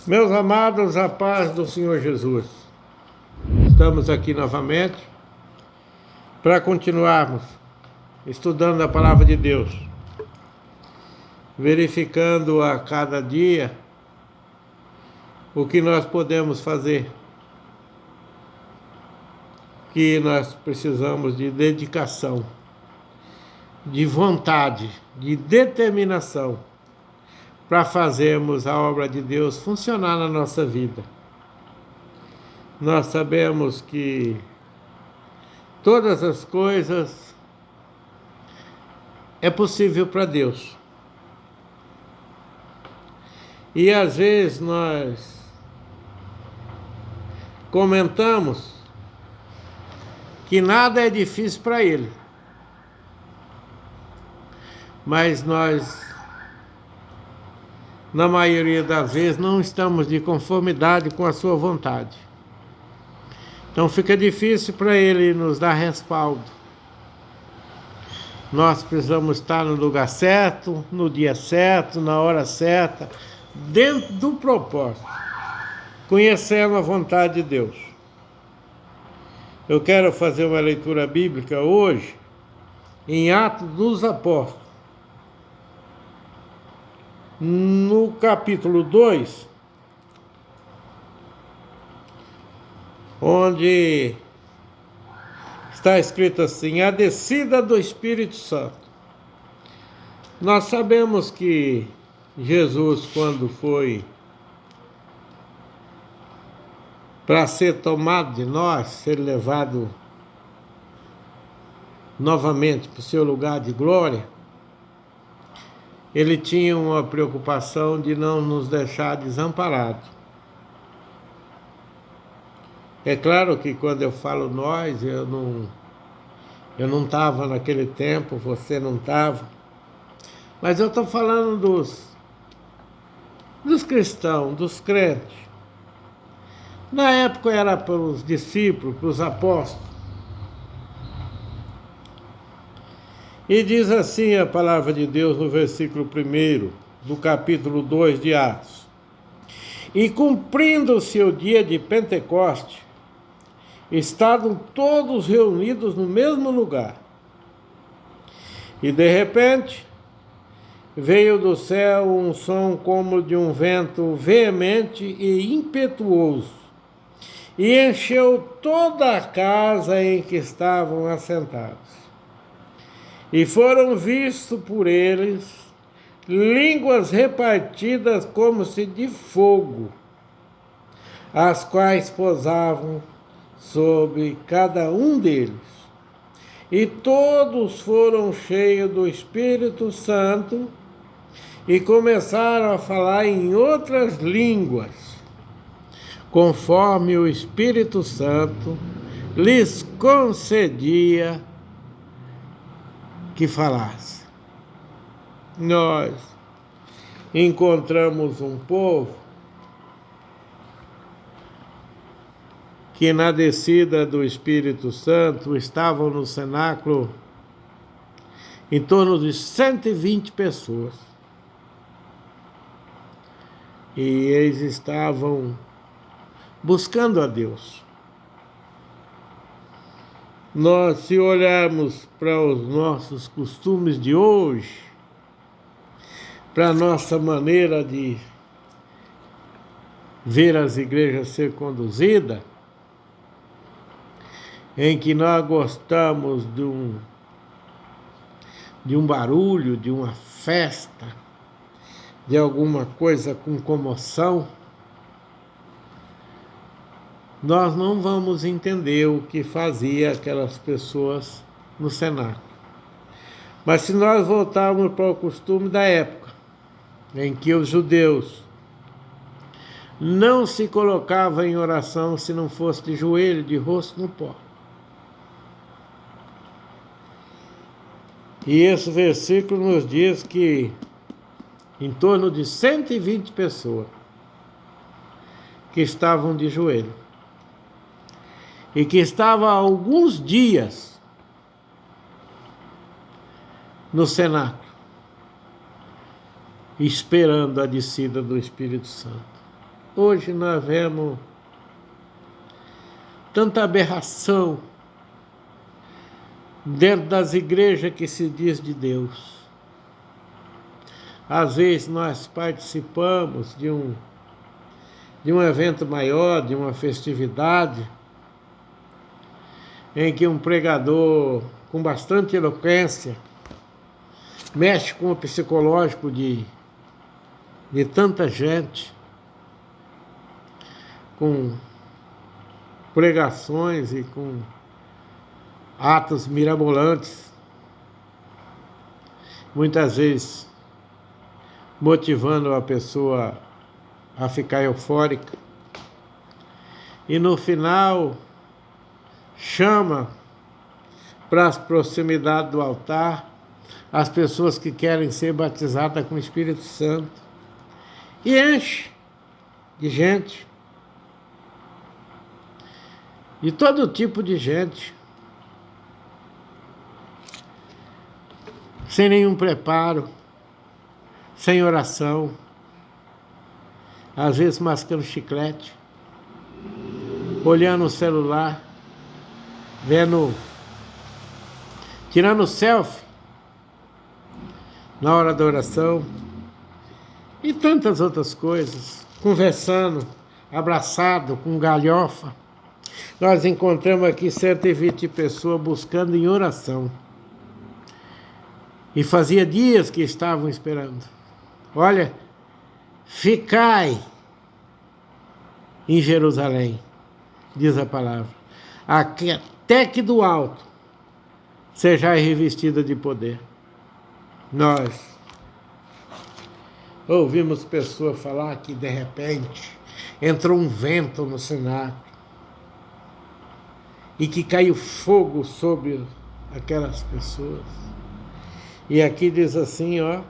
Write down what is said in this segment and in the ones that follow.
Meus amados, a paz do Senhor Jesus. Estamos aqui novamente para continuarmos estudando a Palavra de Deus, verificando a cada dia o que nós podemos fazer, que nós precisamos de dedicação, de vontade, de determinação, para fazermos a obra de Deus funcionar na nossa vida. Nós sabemos que todas as coisas é possível para Deus. E às vezes nós comentamos que nada é difícil para Ele. Mas nós, na maioria das vezes, não estamos de conformidade com a sua vontade. Então fica difícil para Ele nos dar respaldo. Nós precisamos estar no lugar certo, no dia certo, na hora certa, dentro do propósito, conhecendo a vontade de Deus. Eu quero fazer uma leitura bíblica hoje em Atos dos Apóstolos, no capítulo 2, onde está escrito assim: a descida do Espírito Santo. Nós sabemos que Jesus, quando foi para ser tomado de nós, ser levado novamente para o seu lugar de glória, Ele tinha uma preocupação de não nos deixar desamparados. É claro que quando eu falo nós, eu não estava naquele tempo, você não estava, mas eu estou falando dos cristãos, dos crentes. Na época era para os discípulos, para os apóstolos. E diz assim a palavra de Deus no versículo 1 do capítulo 2 de Atos: e cumprindo-se o dia de Pentecoste, estavam todos reunidos no mesmo lugar. E de repente veio do céu um som como de um vento veemente e impetuoso, e encheu toda a casa em que estavam assentados. E foram vistos por eles línguas repartidas como se de fogo, as quais pousavam sobre cada um deles. E todos foram cheios do Espírito Santo e começaram a falar em outras línguas, conforme o Espírito Santo lhes concedia que falasse. Nós encontramos um povo que na descida do Espírito Santo estavam no cenáculo em torno de 120 pessoas. E eles estavam buscando a Deus. Nós, se olharmos para os nossos costumes de hoje, para a nossa maneira de ver as igrejas ser conduzidas, em que nós gostamos de um barulho, de uma festa, de alguma coisa com comoção, nós não vamos entender o que fazia aquelas pessoas no cenáculo. Mas se nós voltarmos para o costume da época, em que os judeus não se colocavam em oração se não fosse de joelho, de rosto no pó. E esse versículo nos diz que em torno de 120 pessoas que estavam de joelho e que estavam há alguns dias no cenáculo, esperando a descida do Espírito Santo. Hoje nós vemos tanta aberração dentro das igrejas que se diz de Deus. Às vezes nós participamos de um evento maior, de uma festividade, em que um pregador com bastante eloquência mexe com o psicológico de tanta gente, com pregações e com atos mirabolantes, muitas vezes motivando a pessoa a ficar eufórica, e no final chama para as proximidades do altar as pessoas que querem ser batizadas com o Espírito Santo e enche de gente, de todo tipo de gente, sem nenhum preparo, sem oração, às vezes mascando chiclete, olhando o celular, tirando selfie na hora da oração e tantas outras coisas, conversando, abraçado, com galhofa. Nós encontramos aqui 120 pessoas buscando em oração. E fazia dias que estavam esperando. Olha, ficai em Jerusalém, diz a palavra, até que do alto sejais revestida de poder. Nós ouvimos pessoas falar que de repente entrou um vento no cenáculo e que caiu fogo sobre aquelas pessoas. E aqui diz assim, ó,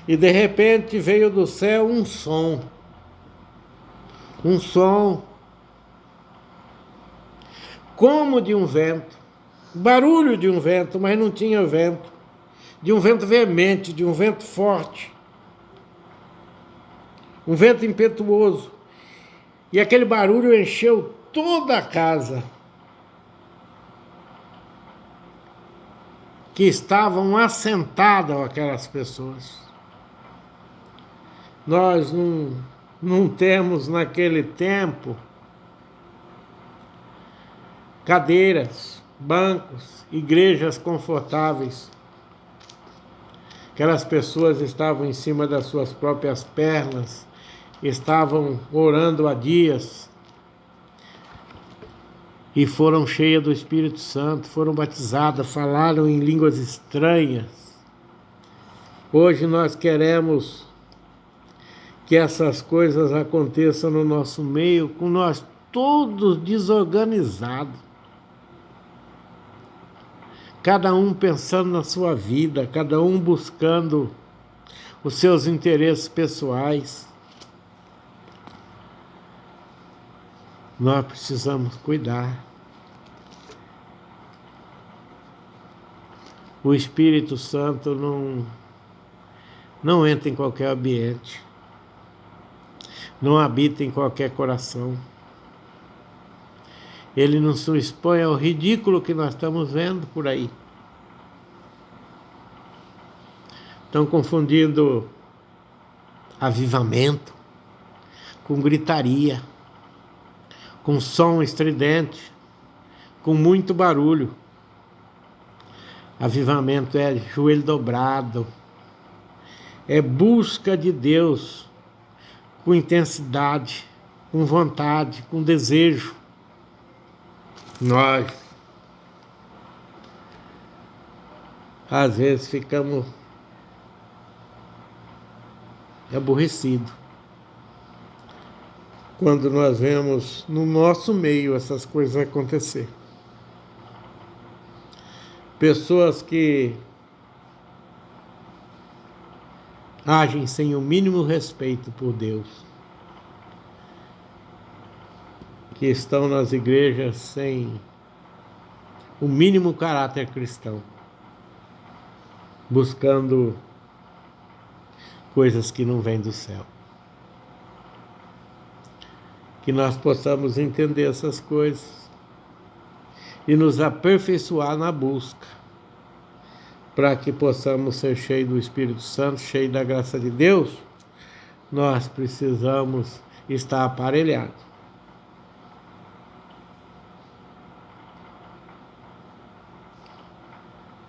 e de repente veio do céu um som, como de um vento, barulho de um vento, mas não tinha vento, de um vento veemente, de um vento forte, um vento impetuoso, e aquele barulho encheu toda a casa que estavam assentadas aquelas pessoas. Nós não temos naquele tempo cadeiras, bancos, igrejas confortáveis. Aquelas pessoas estavam em cima das suas próprias pernas, estavam orando há dias e foram cheias do Espírito Santo, foram batizadas, falaram em línguas estranhas. Hoje nós queremos que essas coisas aconteçam no nosso meio, com nós todos desorganizados. Cada um pensando na sua vida, cada um buscando os seus interesses pessoais. Nós precisamos cuidar. O Espírito Santo não entra em qualquer ambiente, não habita em qualquer coração. Ele não se expõe ao ridículo que nós estamos vendo por aí. Estão confundindo avivamento com gritaria, com som estridente, com muito barulho. Avivamento é joelho dobrado, é busca de Deus com intensidade, com vontade, com desejo. Nós, às vezes, ficamos aborrecidos quando nós vemos no nosso meio essas coisas acontecer. pessoas que agem sem o mínimo respeito por Deus, que estão nas igrejas sem o mínimo caráter cristão, buscando coisas que não vêm do céu. Que nós possamos entender essas coisas e nos aperfeiçoar na busca, para que possamos ser cheios do Espírito Santo, cheios da graça de Deus. Nós precisamos estar aparelhados.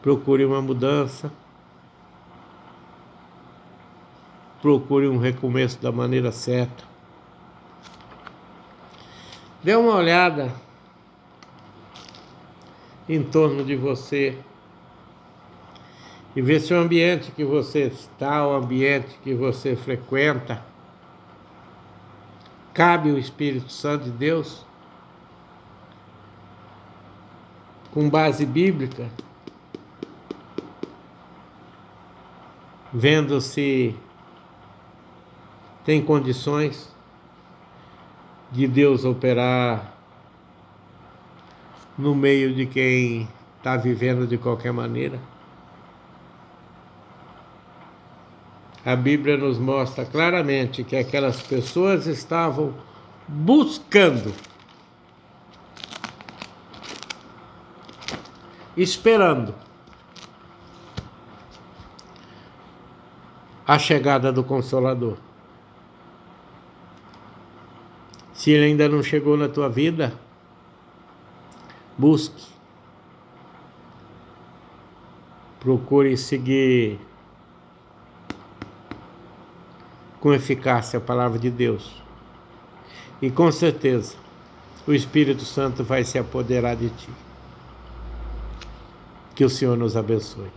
Procure uma mudança, procure um recomeço da maneira certa. Dê uma olhada em torno de você e vê se o ambiente que você está, o ambiente que você frequenta, cabe o Espírito Santo de Deus, com base bíblica, vendo se tem condições de Deus operar no meio de quem está vivendo de qualquer maneira. A Bíblia nos mostra claramente que aquelas pessoas estavam buscando, esperando a chegada do Consolador. Se ele ainda não chegou na tua vida, busque. Procure seguir com eficácia a palavra de Deus. E com certeza, o Espírito Santo vai se apoderar de ti. Que o Senhor nos abençoe.